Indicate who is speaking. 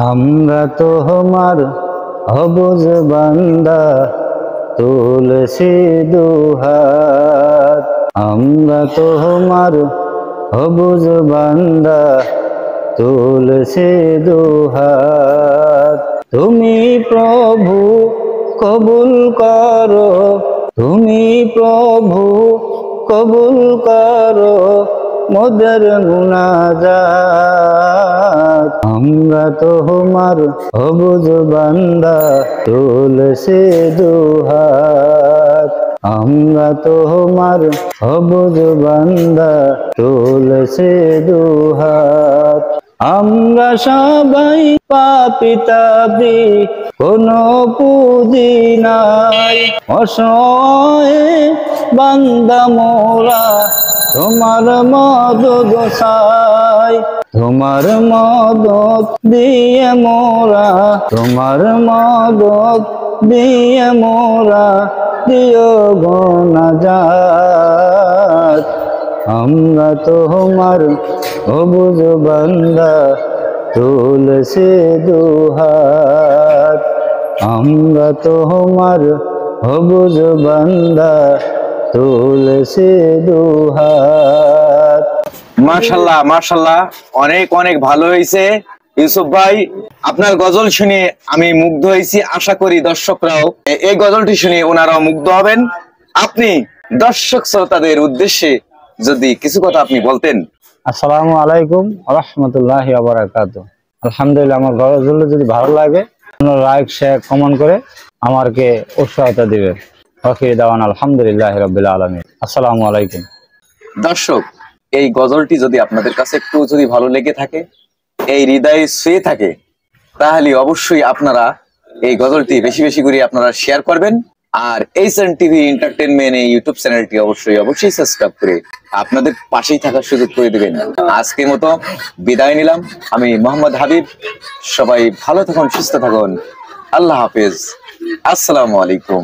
Speaker 1: আমরা তোমার অবুঝ বান্দা তুলসী দুহাত, আমরা তোমার অবুঝ বান্দা তুলসী দুহাত। তুমি প্রভু কবুল করো, তুমি প্রভু কবুল করো মোদের মুনাজাত। আমরা তোমার অবুঝ বান্দা তুলসী দুহাত, আমরা তোমার অবুঝ বান্দা তুলসী দুহাত। আমরা সবাই পাপী তাপী, কোনো পুঁজি নাই, অসহায় বান্দা মোরা তোমার মদদ চাই। তোমার মদদ দিয়ে মোরা, তোমার মদদ দিয়ে মোরা দিও গো নাজাত। আমরা তোমার অবুঝ বান্দা তুলসী দুহাত, আমরা তোমার অবুঝ বান্দা তুলসী দুহাত।
Speaker 2: মাশাআল্লাহ মাশাআল্লাহ, অনেক অনেক ভালো হয়েছে ইউসুফ ভাই। আপনার গজল শুনে আমি মুগ্ধ হয়েছি, আশা করি দর্শকরাও এই গজলটি শুনে ওনারাও মুগ্ধ হবেন। আপনি দর্শক শ্রোতাদের উদ্দেশ্যে যদি কিছু কথা আপনি বলতেন।
Speaker 1: আসসালামু আলাইকুম রাহমাতুল্লাহি ওয়া বারাকাতুহু। আলহামদুলিল্লাহ, আমার গজল যদি ভালো লাগে লাইক শেয়ার কমেন্ট করে আমাকে উৎসাহতা দিবে। আখির দাওয়ানা আলহামদুলিল্লাহি রাব্বিল আলামিন। আসসালামু আলাইকুম।
Speaker 2: দর্শক, এই গজলটি যদি আপনাদের কাছে একটু যদি ভালো লেগে থাকে, এই হৃদয়ে ছুঁয়ে থাকে, তাহলে অবশ্যই আপনারা এই গজলটি বেশি বেশি করে আপনারা শেয়ার করবেন। আর এইচএন টিভি এন্টারটেইনমেন্ট এই ইউটিউব চ্যানেলটি অবশ্যই সাবস্ক্রাইব করে আপনাদের পাশেই থাকার সুযোগ করে দিবেন। আজকের মতো বিদায় নিলাম, আমি মোহাম্মদ হাবিব। সবাই ভালো থাকুন, সুস্থ থাকুন। আল্লাহ হাফেজ, আসসালামু আলাইকুম।